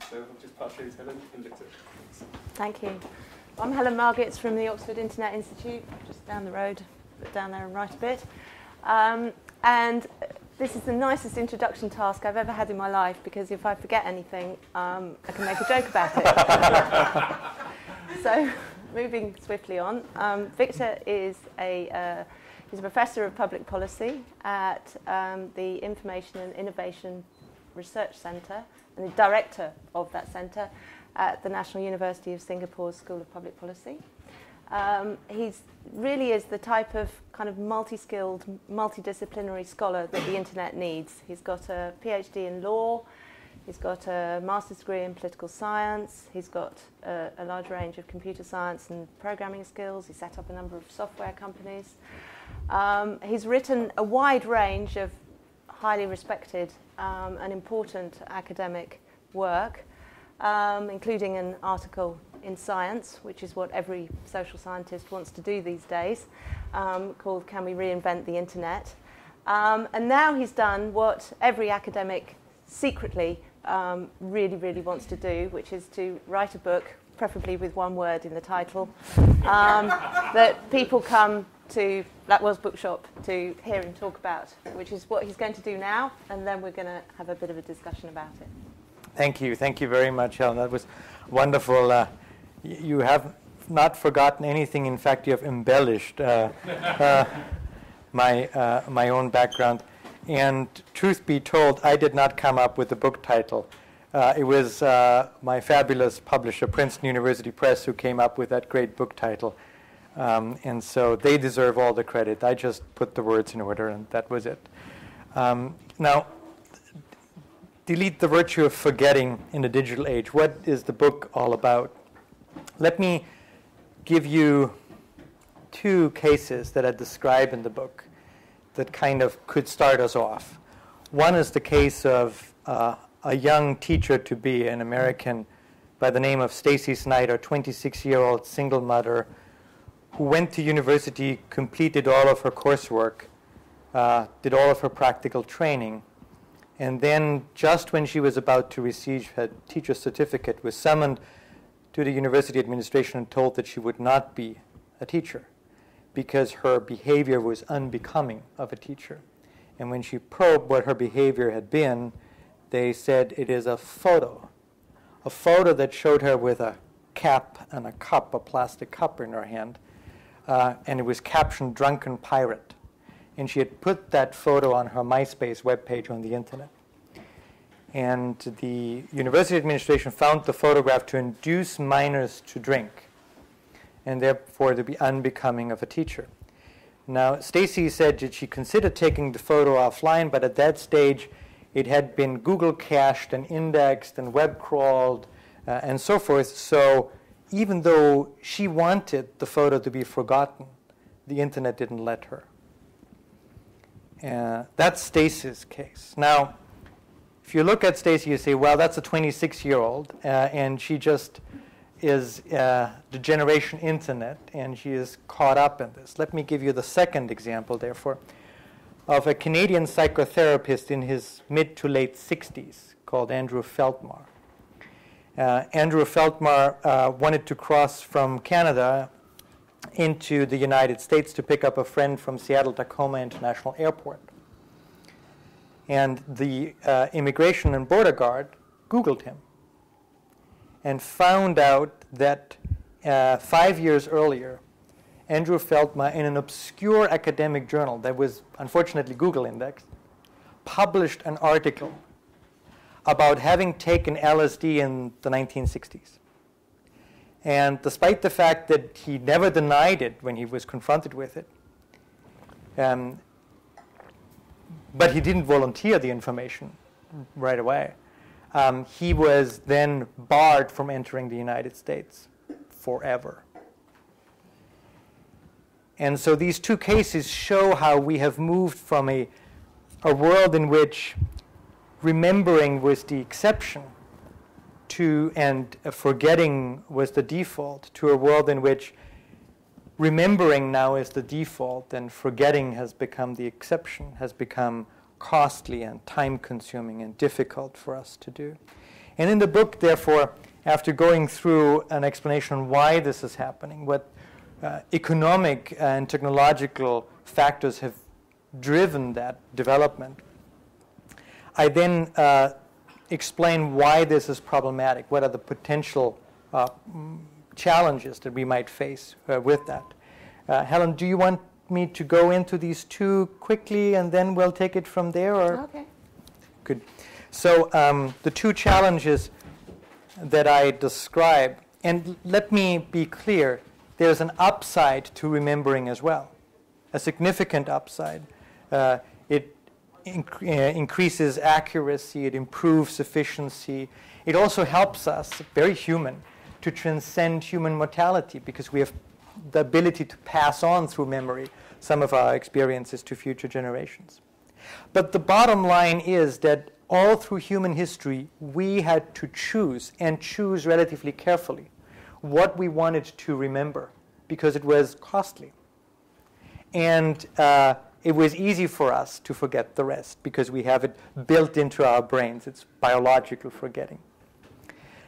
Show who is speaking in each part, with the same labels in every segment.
Speaker 1: So I'll just pass you to Helen and Viktor.
Speaker 2: Thank you. I'm Helen Margetts from the Oxford Internet Institute, just down the road, but down there and right a bit. And this is the nicest introduction task I've ever had in my life, because if I forget anything, I can make a joke about it. So, moving swiftly on, Viktor is he's a professor of public policy at the Information and Innovation Research Centre, and the director of that centre at the National University of Singapore's School of Public Policy. He really is the type of kind of multi-skilled, multidisciplinary scholar that the internet needs. He's got a PhD in law, he's got a master's degree in political science, he's got a large range of computer science and programming skills, he set up a number of software companies. He's written a wide range of highly respected and important academic work, including an article in Science, which is what every social scientist wants to do these days, called Can We Reinvent the Internet? And now he's done what every academic secretly really, really wants to do, which is to write a book, preferably with one word in the title, that people come to Blackwell's Bookshop to hear him talk about, which is what he's going to do now, and then we're going to have a bit of a discussion about it.
Speaker 3: Thank you. Thank you very much, Helen. That was wonderful. You have not forgotten anything. In fact, you have embellished my own background. And truth be told, I did not come up with the book title. It was my fabulous publisher, Princeton University Press, who came up with that great book title. And so they deserve all the credit. I just put the words in order, and that was it. Now, delete the virtue of forgetting in the digital age. What is the book all about? Let me give you two cases that I describe in the book that kind of could start us off. One is the case of a young teacher-to-be, an American by the name of Stacy Snyder, 26-year-old single mother, who went to university, completed all of her coursework, did all of her practical training, and then just when she was about to receive her teacher's certificate, was summoned to the university administration and told that she would not be a teacher because her behavior was unbecoming of a teacher. And when she probed what her behavior had been, they said it is a photo that showed her with a cap and a cup, a plastic cup in her hand, and it was captioned "Drunken Pirate." And she had put that photo on her MySpace webpage on the internet. And the university administration found the photograph to induce minors to drink, and therefore to be unbecoming of a teacher. Now, Stacy said that she considered taking the photo offline, but at that stage it had been Google cached and indexed and web crawled and so forth. So even though she wanted the photo to be forgotten, the internet didn't let her. That's Stacy's case. Now, if you look at Stacy, you say, well, that's a 26-year-old, and she just is the generation internet, and she is caught up in this. Let me give you the second example, therefore, of a Canadian psychotherapist in his mid to late 60s called Andrew Feldmar. Andrew Feldmar wanted to cross from Canada into the United States to pick up a friend from Seattle-Tacoma International Airport. And the Immigration and Border Guard Googled him and found out that 5 years earlier, Andrew Feldmar, in an obscure academic journal that was unfortunately Google indexed, published an article about having taken LSD in the 1960s. And despite the fact that he never denied it when he was confronted with it, but he didn't volunteer the information right away, he was then barred from entering the United States forever. And so these two cases show how we have moved from a world in which remembering was the exception and forgetting was the default, to a world in which remembering now is the default and forgetting has become the exception, has become costly and time-consuming and difficult for us to do. And in the book, therefore, after going through an explanation on why this is happening, what economic and technological factors have driven that development, I then explain why this is problematic, what are the potential challenges that we might face with that. Helen, do you want me to go into these two quickly and then we'll take it from there? Or?
Speaker 2: Okay.
Speaker 3: Good. So the two challenges that I describe, and let me be clear, there's an upside to remembering as well, a significant upside. It increases accuracy, it improves efficiency. It also helps us, very human, to transcend human mortality because we have the ability to pass on through memory some of our experiences to future generations. But the bottom line is that all through human history, we had to choose, and choose relatively carefully, what we wanted to remember because it was costly. And it was easy for us to forget the rest because we have it built into our brains. It's biological forgetting.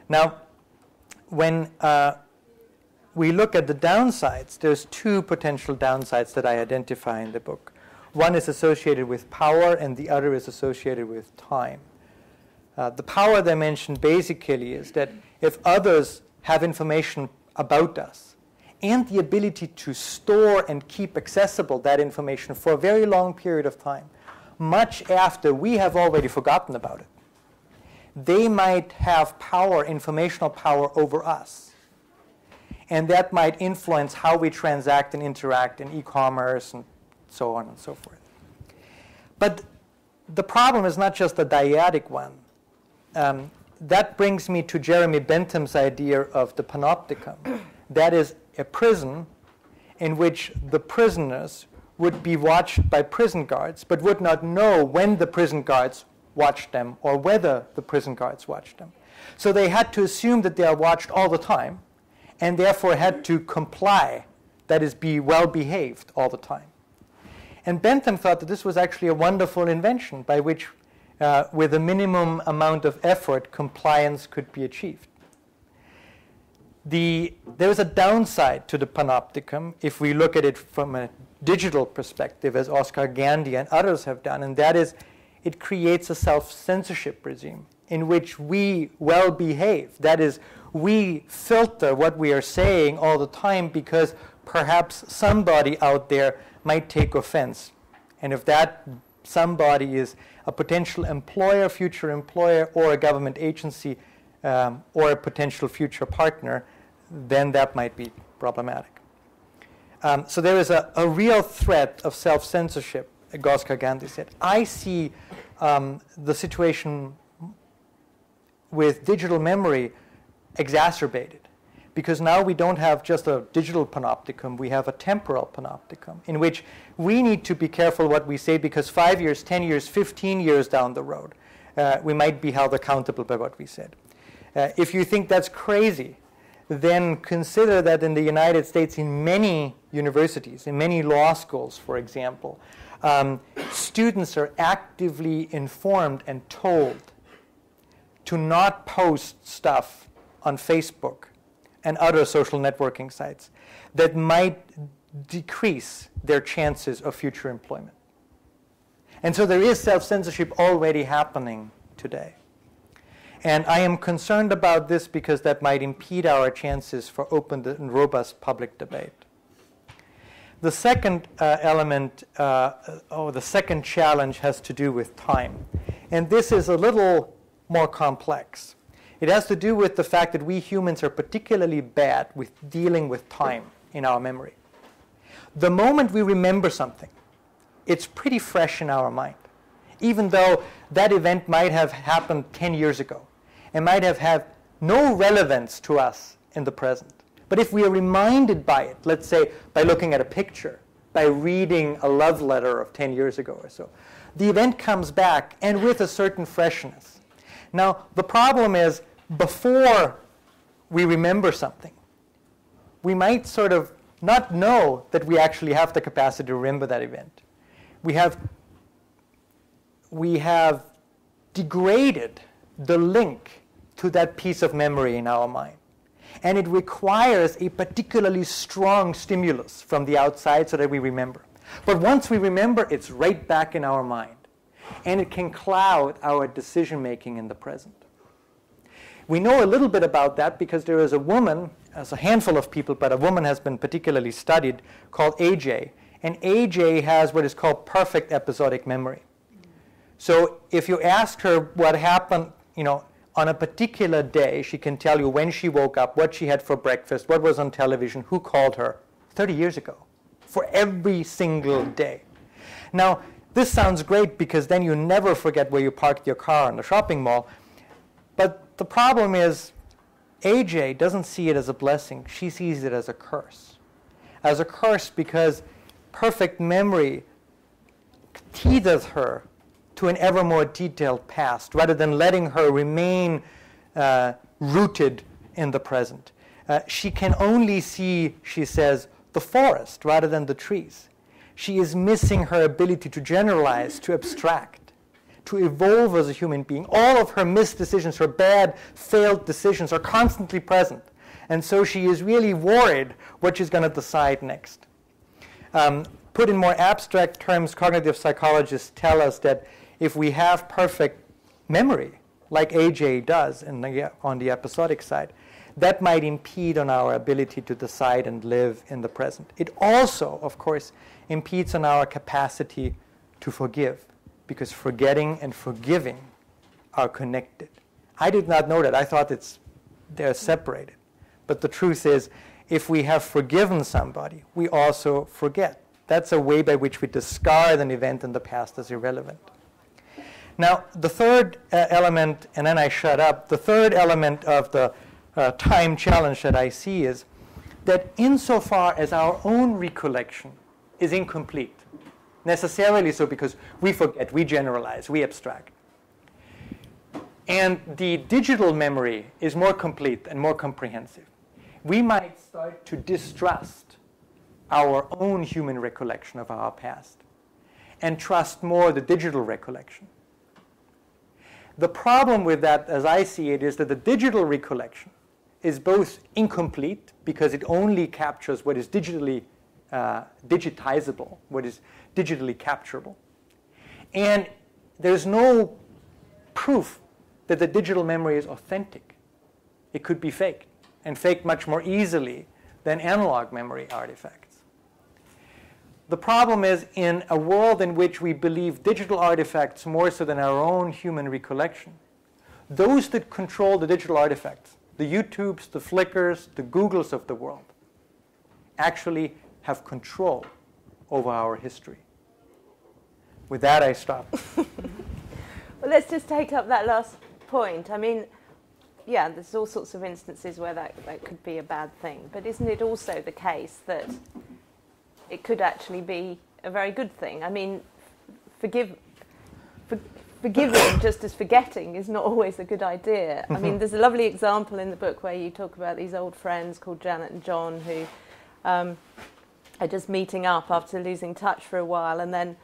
Speaker 3: Now, when we look at the downsides, there's two potential downsides that I identify in the book. One is associated with power, and the other is associated with time. The power dimension basically is that if others have information about us and the ability to store and keep accessible that information for a very long period of time, much after we have already forgotten about it, they might have power, informational power over us. And that might influence how we transact and interact in e-commerce and so on and so forth. But the problem is not just a dyadic one. That brings me to Jeremy Bentham's idea of the panopticon. That is a prison in which the prisoners would be watched by prison guards, but would not know when the prison guards watched them or whether the prison guards watched them. So they had to assume that they are watched all the time, and therefore had to comply, that is, be well behaved all the time. And Bentham thought that this was actually a wonderful invention by which, with a minimum amount of effort, compliance could be achieved. There is a downside to the panopticon if we look at it from a digital perspective, as Oscar Gandy and others have done, and that is it creates a self-censorship regime in which we well behave. That is, we filter what we are saying all the time because perhaps somebody out there might take offense. And if that somebody is a potential employer, future employer, or a government agency, or a potential future partner, then that might be problematic. So there is a real threat of self-censorship, Oscar Gandy said. I see the situation with digital memory exacerbated, because now we don't have just a digital panopticon, we have a temporal panopticon, in which we need to be careful what we say, because 5 years, 10 years, 15 years down the road, we might be held accountable by what we said. If you think that's crazy, then consider that in the United States, in many universities, in many law schools, for example, students are actively informed and told to not post stuff on Facebook and other social networking sites that might decrease their chances of future employment. And so there is self-censorship already happening today. And I am concerned about this because that might impede our chances for open and robust public debate. The second the second challenge has to do with time. And this is a little more complex. It has to do with the fact that we humans are particularly bad with dealing with time in our memory. The moment we remember something, it's pretty fresh in our mind, even though that event might have happened 10 years ago and might have had no relevance to us in the present. But if we are reminded by it, let's say by looking at a picture, by reading a love letter of 10 years ago or so, the event comes back and with a certain freshness. Now, the problem is, before we remember something, we might sort of not know that we actually have the capacity to remember that event. We have degraded the link to that piece of memory in our mind. And it requires a particularly strong stimulus from the outside so that we remember. But once we remember, it's right back in our mind. And it can cloud our decision-making in the present. We know a little bit about that because there is a woman, as a handful of people, but a woman has been particularly studied, called AJ. And AJ has what is called perfect episodic memory. So if you ask her what happened, on a particular day, she can tell you when she woke up, what she had for breakfast, what was on television, who called her 30 years ago, for every single day. Now, this sounds great because then you never forget where you parked your car in the shopping mall. But the problem is, AJ doesn't see it as a blessing. She sees it as a curse. As a curse because perfect memory teaches her to an ever more detailed past, rather than letting her remain rooted in the present. She can only see, she says, the forest rather than the trees. She is missing her ability to generalize, to abstract, to evolve as a human being. All of her missed decisions, her bad, failed decisions are constantly present. And so she is really worried what she's going to decide next. Put in more abstract terms, cognitive psychologists tell us that if we have perfect memory, like AJ does on the episodic side, that might impede on our ability to decide and live in the present. It also, of course, impedes on our capacity to forgive, because forgetting and forgiving are connected. I did not know that. I thought they're separated. But the truth is, if we have forgiven somebody, we also forget. That's a way by which we discard an event in the past as irrelevant. Now, the third element, and then I shut up, the third element of the time challenge that I see is that insofar as our own recollection is incomplete, necessarily so because we forget, we generalize, we abstract, and the digital memory is more complete and more comprehensive, we might start to distrust our own human recollection of our past and trust more the digital recollection. The problem with that, as I see it, is that the digital recollection is both incomplete because it only captures what is digitally digitizable, what is digitally capturable. And there's no proof that the digital memory is authentic. It could be faked, and faked much more easily than analog memory artifacts. The problem is, in a world in which we believe digital artifacts more so than our own human recollection, those that control the digital artifacts, the YouTubes, the Flickrs, the Googles of the world, actually have control over our history. With that, I stop.
Speaker 2: Well, let's just take up that last point. I mean, yeah, there's all sorts of instances where that could be a bad thing. But isn't it also the case that it could actually be a very good thing? I mean, forgiving just as forgetting is not always a good idea. I mean, there's a lovely example in the book where you talk about these old friends called Janet and John who are just meeting up after losing touch for a while, and then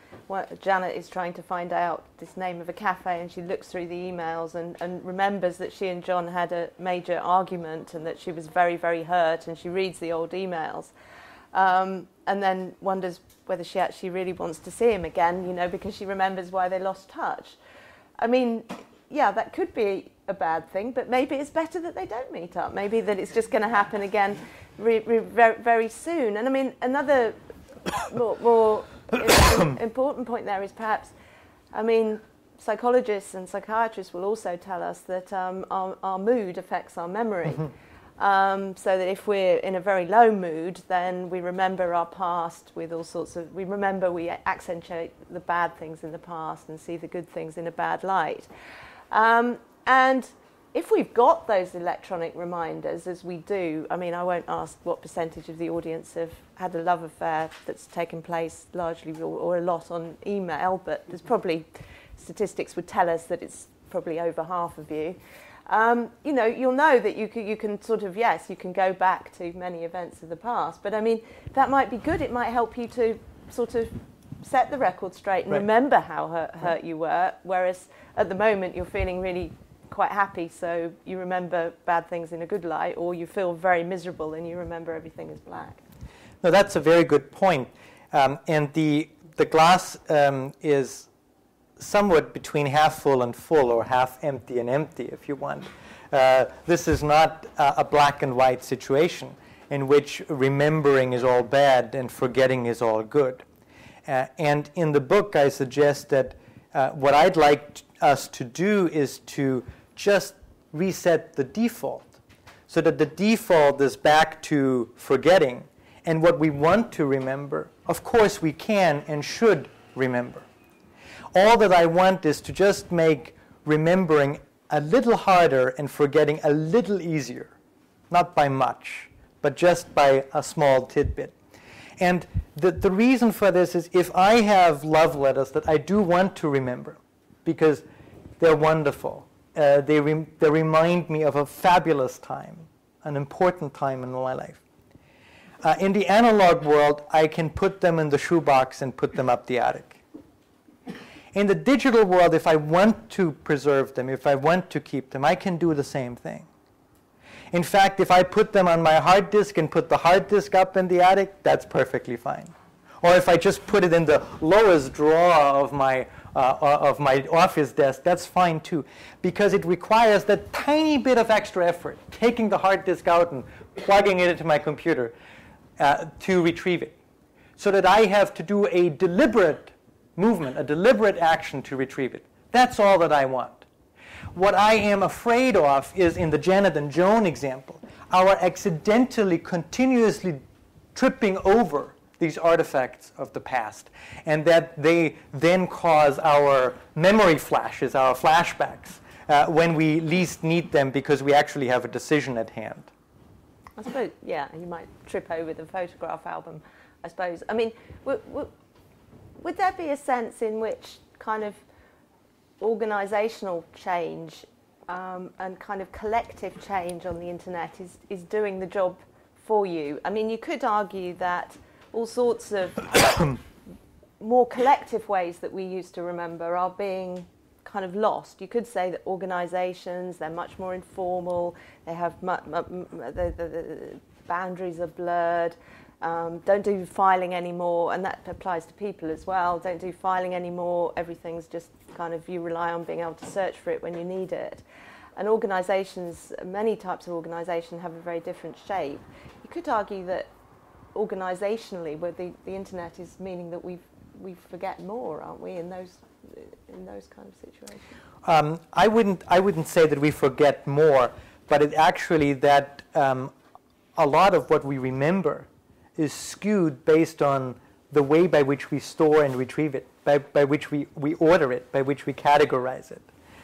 Speaker 2: Janet is trying to find out this name of a cafe, and she looks through the emails and remembers that she and John had a major argument and that she was very, very hurt, and she reads the old emails. And then wonders whether she actually really wants to see him again, because she remembers why they lost touch. I mean, yeah, that could be a bad thing, but maybe it's better that they don't meet up. Maybe that it's just going to happen again very soon. And I mean, another more important point there is perhaps, I mean, psychologists and psychiatrists will also tell us that our mood affects our memory. So that if we're in a very low mood, then we remember our past with all sorts of, we accentuate the bad things in the past and see the good things in a bad light. And if we've got those electronic reminders, as we do, I mean, I won't ask what percentage of the audience have had a love affair that's taken place largely or a lot on email, but there's probably, statistics would tell us that it's probably over half of you. You'll know that you can sort of, yes, you can go back to many events of the past, but I mean, that might be good. It might help you to sort of set the record straight and remember how hurt you were, whereas at the moment you're feeling really quite happy, so you remember bad things in a good light, or you feel very miserable and you remember everything as black.
Speaker 3: No, that's a very good point. And the glass is somewhat between half full and full, or half empty and empty, if you want. This is not a black and white situation in which remembering is all bad and forgetting is all good. And in the book, I suggest that what I'd like us to do is to just reset the default, so that the default is back to forgetting. And what we want to remember, of course we can and should remember. All that I want is to just make remembering a little harder and forgetting a little easier. Not by much, but just by a small tidbit. And the reason for this is, if I have love letters that I do want to remember, because they're wonderful, they remind me of a fabulous time, an important time in my life. In the analog world, I can put them in the shoebox and put them up the attic. In the digital world, if I want to preserve them, if I want to keep them, I can do the same thing. In fact, if I put them on my hard disk and put the hard disk up in the attic, that's perfectly fine. Or if I just put it in the lowest drawer of my office desk, that's fine too, because it requires that tiny bit of extra effort, taking the hard disk out and plugging it into my computer to retrieve it, so that I have to do a deliberate movement, a deliberate action to retrieve it. That's all that I want. What I am afraid of is, in the Janet and Joan example, our accidentally, continuously tripping over these artifacts of the past, and that they then cause our memory flashes, our flashbacks, when we least need them, because we actually have a decision at hand.
Speaker 2: I suppose, yeah, you might trip over the photograph album, I suppose. I mean, would there be a sense in which kind of organisational change and kind of collective change on the internet is doing the job for you? I mean, you could argue that all sorts of more collective ways that we used to remember are being kind of lost. You could say that organisations, they're much more informal, they have the boundaries are blurred, don't do filing anymore, and that applies to people as well. Don't do filing anymore, everything's just kind of, you rely on being able to search for it when you need it. And organisations, many types of organisation have a very different shape. You could argue that organisationally, where the internet is meaning that we forget more, aren't we, in those kind of situations?
Speaker 3: I wouldn't say that we forget more, but it actually that a lot of what we remember is skewed based on the way by which we store and retrieve it, by which we order it, by which we categorize it.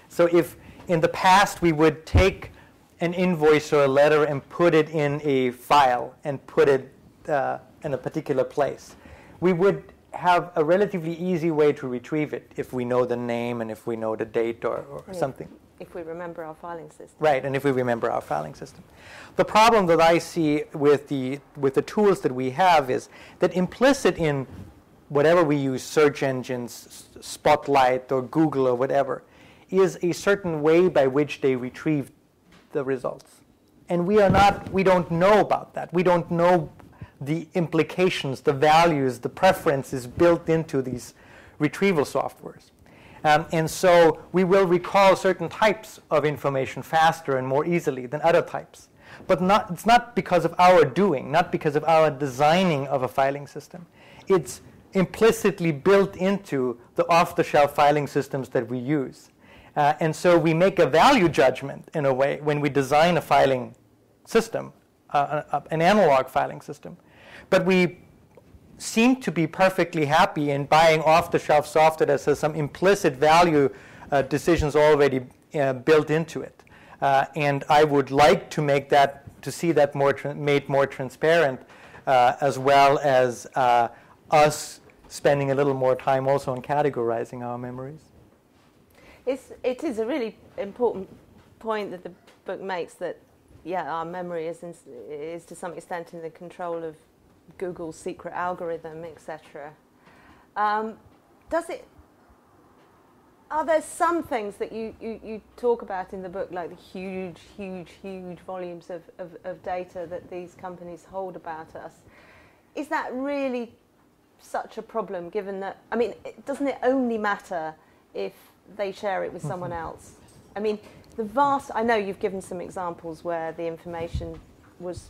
Speaker 3: So if in the past we would take an invoice or a letter and put it in a file and put it in a particular place, we would have a relatively easy way to retrieve it if we know the name and if we know the date or something.
Speaker 2: If we remember our filing system.
Speaker 3: Right, and if we remember our filing system. The problem that I see with the tools that we have is that implicit in whatever we use, search engines, Spotlight or Google or whatever, is a certain way by which they retrieve the results. And we don't know about that. We don't know the implications, the values, the preferences built into these retrieval softwares. And so we will recall certain types of information faster and more easily than other types. But it's not because of our doing, not because of our designing of a filing system. It's implicitly built into the off-the-shelf filing systems that we use. And so we make a value judgment, in a way, when we design a filing system, an analog filing system. But we seem to be perfectly happy in buying off-the-shelf software that has some implicit value decisions already built into it. And I would like to see that made more transparent, as well as us spending a little more time also on categorizing our memories.
Speaker 2: It is a really important point that the book makes, that our memory is to some extent in the control of Google's secret algorithm, etc. Does it Are there some things that you talk about in the book, like the huge volumes of data that these companies hold about us? Is that really such a problem, given that, I mean, doesn't it only matter if they share it with someone else? I mean, I know you've given some examples where the information was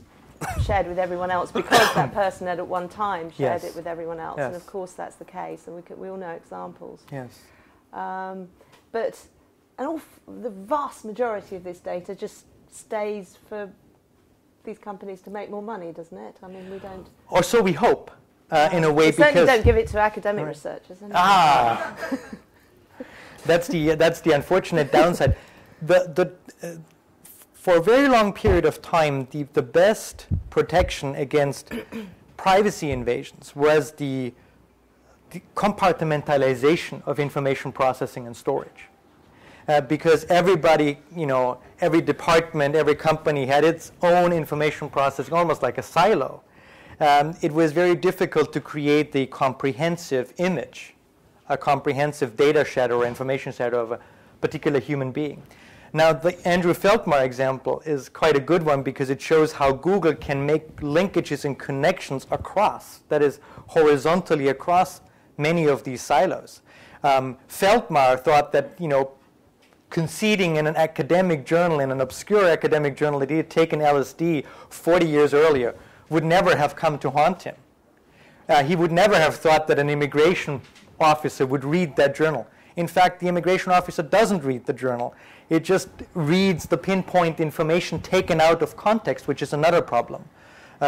Speaker 2: shared with everyone else because that person had at one time shared it with everyone else. And of course that's the case, and we all know examples.
Speaker 3: Yes.
Speaker 2: But the vast majority of this data just stays for these companies to make more money, doesn't it? I mean, we don't...
Speaker 3: Or so we hope, in a way,
Speaker 2: we certainly
Speaker 3: because...
Speaker 2: don't give it to academic researchers.
Speaker 3: That's the unfortunate downside. For a very long period of time, the best protection against privacy invasions was the compartmentalization of information processing and storage. Because everybody, every department, every company had its own information processing, almost like a silo. It was very difficult to create the comprehensive image, a comprehensive data set or information set of a particular human being. Now, the Andrew Feldmar example is quite a good one because it shows how Google can make linkages and connections across, that is, horizontally across many of these silos. Feldmar thought that, conceding in an academic journal, in an obscure academic journal, that he had taken LSD 40 years earlier would never have come to haunt him. He would never have thought that an immigration officer would read that journal. In fact, the immigration officer doesn't read the journal. It just reads the pinpoint information taken out of context, which is another problem,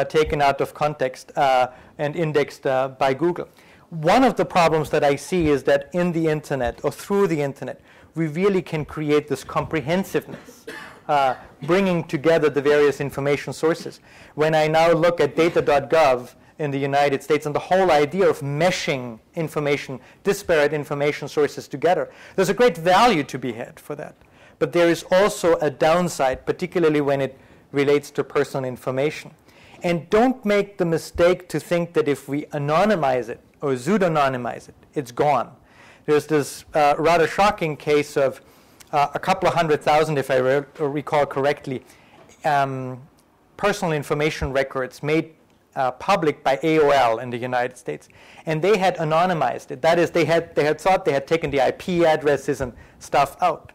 Speaker 3: taken out of context and indexed by Google. One of the problems that I see is that in the internet or through the internet, we really can create this comprehensiveness, bringing together the various information sources. When I now look at data.gov in the United States and the whole idea of meshing information, disparate information sources together, there's a great value to be had for that. But there is also a downside, particularly when it relates to personal information. And don't make the mistake to think that if we anonymize it or pseudonymize it, it's gone. There's this rather shocking case of a couple of 100,000, if I recall correctly, personal information records made public by AOL in the United States. And they had anonymized it. That is, they had thought they had taken the IP addresses and stuff out.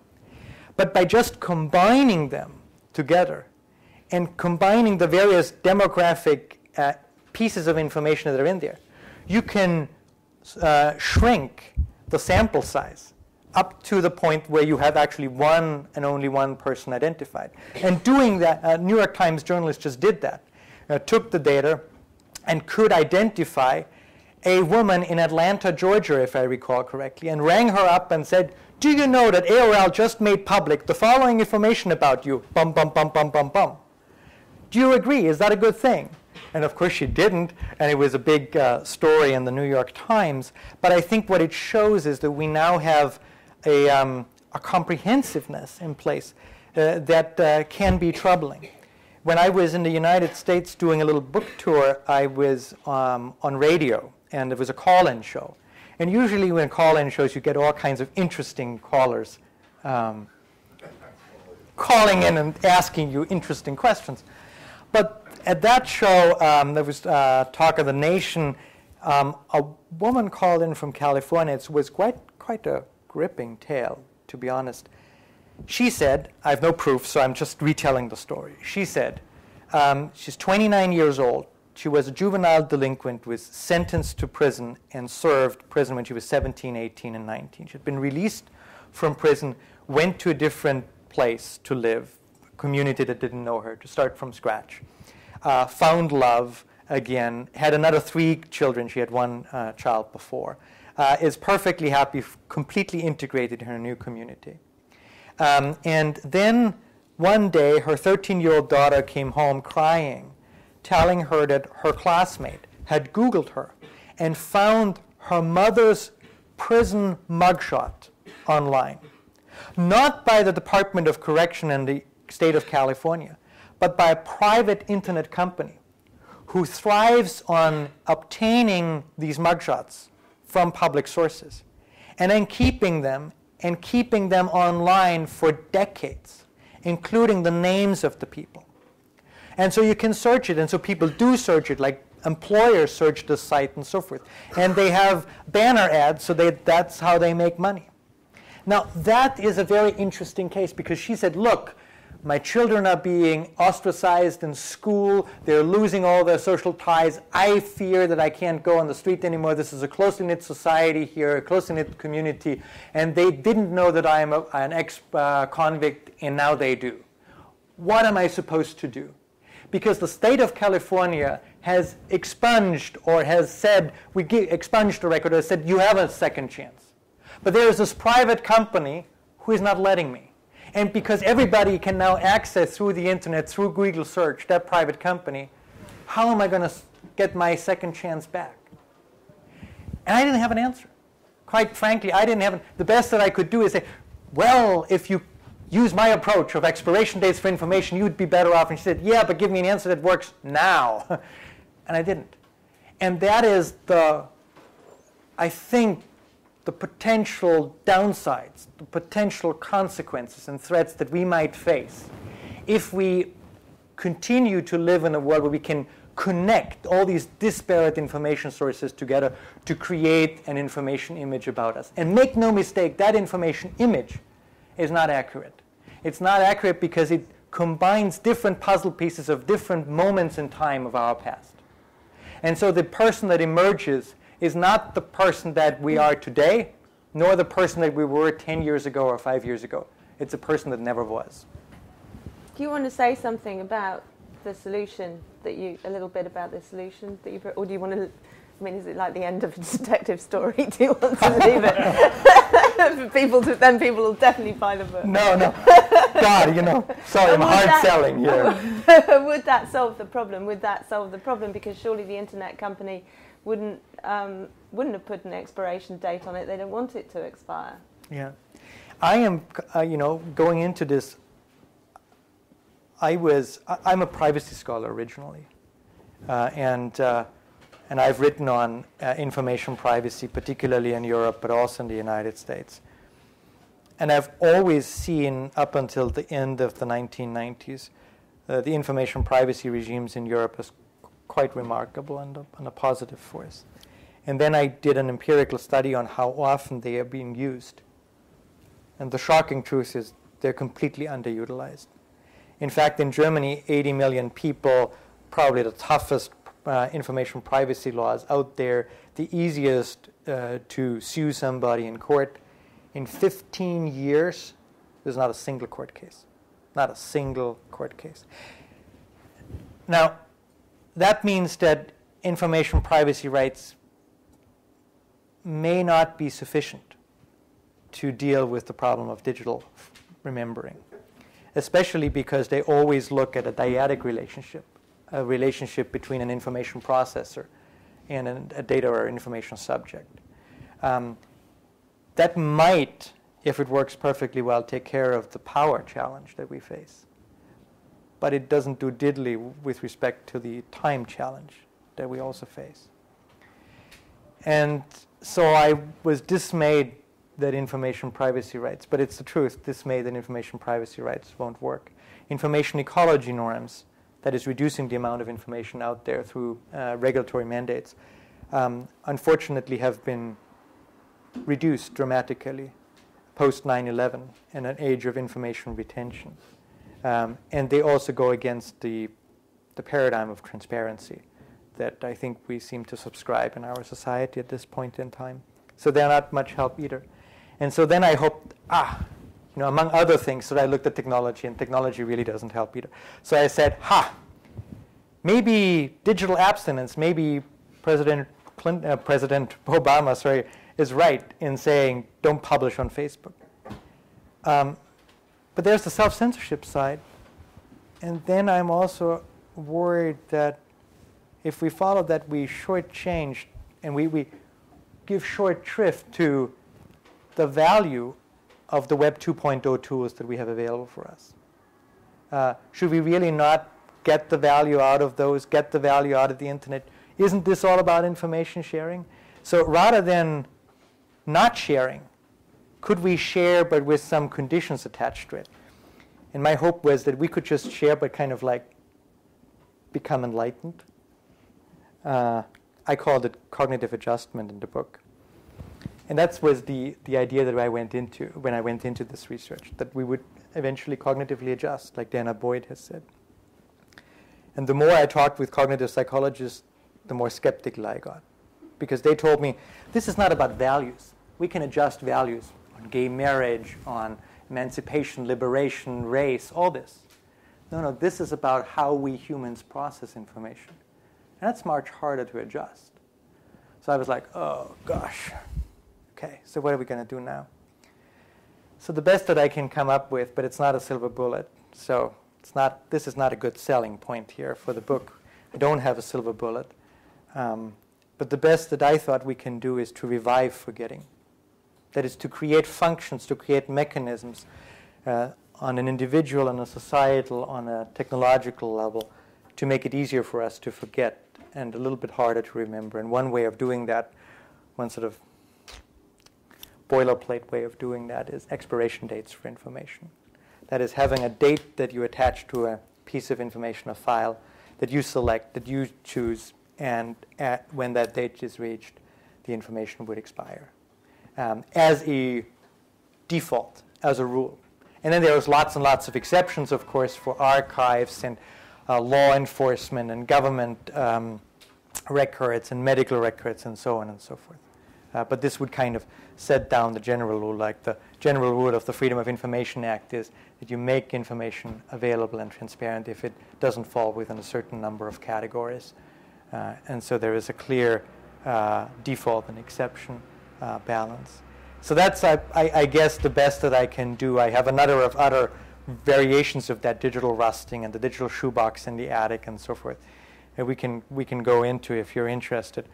Speaker 3: But by just combining them together and combining the various demographic pieces of information that are in there, you can shrink the sample size up to the point where you have actually one and only one person identified. And doing that, New York Times journalist just did that. Took the data and could identify a woman in Atlanta, Georgia, if I recall correctly, and rang her up and said, "Do you know that AOL just made public the following information about you? Bum, bum, bum, bum, bum, bum. Do you agree? Is that a good thing?" And of course she didn't, and it was a big story in the New York Times. But I think what it shows is that we now have a comprehensiveness in place that can be troubling. When I was in the United States doing a little book tour, I was on radio, and there was a call-in show. And usually when call-in shows, you get all kinds of interesting callers calling in and asking you interesting questions. But at that show, there was Talk of the Nation. A woman called in from California. It was quite a gripping tale, to be honest. She said, I have no proof, so I'm just retelling the story. She said, she's 29 years old. She was a juvenile delinquent, was sentenced to prison and served prison when she was 17, 18, and 19. She had been released from prison, went to a different place to live, a community that didn't know her, to start from scratch. Found love again, had another 3 children. She had 1 child before. Is perfectly happy, completely integrated in her new community. And then one day, her 13-year-old daughter came home crying, telling her that her classmate had Googled her and found her mother's prison mugshot online. Not by the Department of Correction in the state of California, but by a private internet company who thrives on obtaining these mugshots from public sources and then keeping them and keeping them online for decades, including the names of the people. And so you can search it, and so people do search it, like employers search the site and so forth. And they have banner ads, so that's how they make money. Now, that is a very interesting case, because she said, look, my children are being ostracized in school. They're losing all their social ties. I fear that I can't go on the street anymore. This is a closely knit society here, a closely knit community. And they didn't know that I am an ex-convict, and now they do. What am I supposed to do? Because the state of California has expunged, or has said, expunged the record, or said, you have a second chance. But there is this private company who is not letting me. And because everybody can now access through the internet, through Google search, that private company, how am I going to get my second chance back? And I didn't have an answer. Quite frankly, I didn't have the best that I could do is say, well, if you use my approach of expiration dates for information, you'd be better off. And she said, yeah, but give me an answer that works now. And I didn't. And that is I think, the potential downsides, the potential consequences and threats that we might face if we continue to live in a world where we can connect all these disparate information sources together to create an information image about us. And make no mistake, that information image is not accurate. It's not accurate because it combines different puzzle pieces of different moments in time of our past. And so the person that emerges is not the person that we are today, nor the person that we were 10 years ago or 5 years ago. It's a person that never was.
Speaker 2: Do you want to say something about the solution a little bit about the solution that you, or do you want to, I mean, is it like the end of a detective story? Do you want to leave it? Then people will definitely buy the book.
Speaker 3: No. God, sorry, I'm hard selling here.
Speaker 2: Would that solve the problem? Would that solve the problem? Because surely the internet company wouldn't have put an expiration date on it. They don't want it to expire.
Speaker 3: Yeah. I am, going into this, I'm a privacy scholar originally. And I've written on information privacy, particularly in Europe, but also in the United States. And I've always seen, up until the end of the 1990s, the information privacy regimes in Europe as quite remarkable and a positive force. And then I did an empirical study on how often they are being used. And the shocking truth is they're completely underutilized. In fact, in Germany, 80 million people, probably the toughest information privacy laws out there, the easiest to sue somebody in court. In 15 years, there's not a single court case. Not a single court case. Now, that means that information privacy rights may not be sufficient to deal with the problem of digital remembering, especially because they always look at a dyadic relationship, a relationship between an information processor and a data or information subject. That might, if it works perfectly well, take care of the power challenge that we face. But it doesn't do diddly with respect to the time challenge that we also face. And so I was dismayed that information privacy rights, but it's the truth, dismayed that information privacy rights won't work. Information ecology norms, that is reducing the amount of information out there through regulatory mandates, unfortunately have been reduced dramatically post 9/11 in an age of information retention. And they also go against the paradigm of transparency that I think we seem to subscribe in our society at this point in time. So they're not much help either. And so then I hoped, among other things, so I looked at technology, and technology really doesn't help either. So I said, maybe digital abstinence, maybe President Obama, is right in saying don't publish on Facebook. But there's the self-censorship side. And then I'm also worried that if we follow that, we shortchange and we give short shrift to the value of the Web 2.0 tools that we have available for us. Should we really not get the value out of those, get the value out of the internet? Isn't this all about information sharing? So rather than not sharing, could we share but with some conditions attached to it? And my hope was that we could just share but kind of like become enlightened. I called it cognitive adjustment in the book. And that was the idea that I went into when I went into this research, that we would eventually cognitively adjust, like Dana Boyd has said. And the more I talked with cognitive psychologists, the more skeptical I got. Because they told me, this is not about values. We can adjust values on gay marriage, on emancipation, liberation, race, all this. No, this is about how we humans process information. And that's much harder to adjust. So I was like, oh, gosh. Okay, so what are we going to do now? So the best that I can come up with, but it's not a silver bullet. So this is not a good selling point here for the book. I don't have a silver bullet. But the best that I thought we can do is to revive forgetting. That is to create functions, to create mechanisms on an individual, on a societal, on a technological level to make it easier for us to forget and a little bit harder to remember. And one way of doing that, one sort of boilerplate way of doing that, is expiration dates for information. That is having a date that you attach to a piece of information, a file, that you select, that you choose, and when that date is reached, the information would expire. As a default, as a rule. And then there's lots and lots of exceptions, of course, for archives and law enforcement and government records and medical records and so on and so forth. But this would kind of set down the general rule, like the general rule of the Freedom of Information Act is that you make information available and transparent if it doesn't fall within a certain number of categories. And so there is a clear default and exception balance. So that's, I guess, the best that I can do. I have another of other variations of that, digital rusting and the digital shoebox in the attic and so forth. And we can go into if you're interested.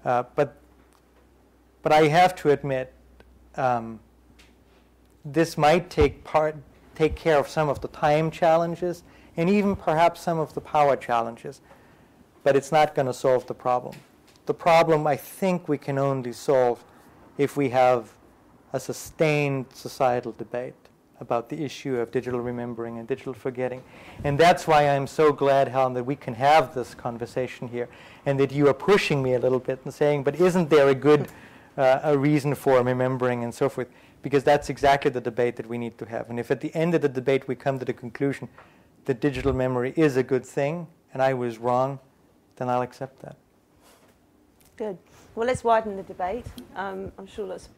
Speaker 3: But I have to admit, this might take care of some of the time challenges and even perhaps some of the power challenges. But it's not going to solve the problem. The problem, I think, we can only solve if we have a sustained societal debate about the issue of digital remembering and digital forgetting. And that's why I'm so glad, Helen, that we can have this conversation here and that you are pushing me a little bit and saying, but isn't there a good a reason for remembering and so forth? Because that's exactly the debate that we need to have. And if at the end of the debate we come to the conclusion that digital memory is a good thing and I was wrong, then I'll accept that.
Speaker 2: Good. Well, let's widen the debate. I'm sure lots of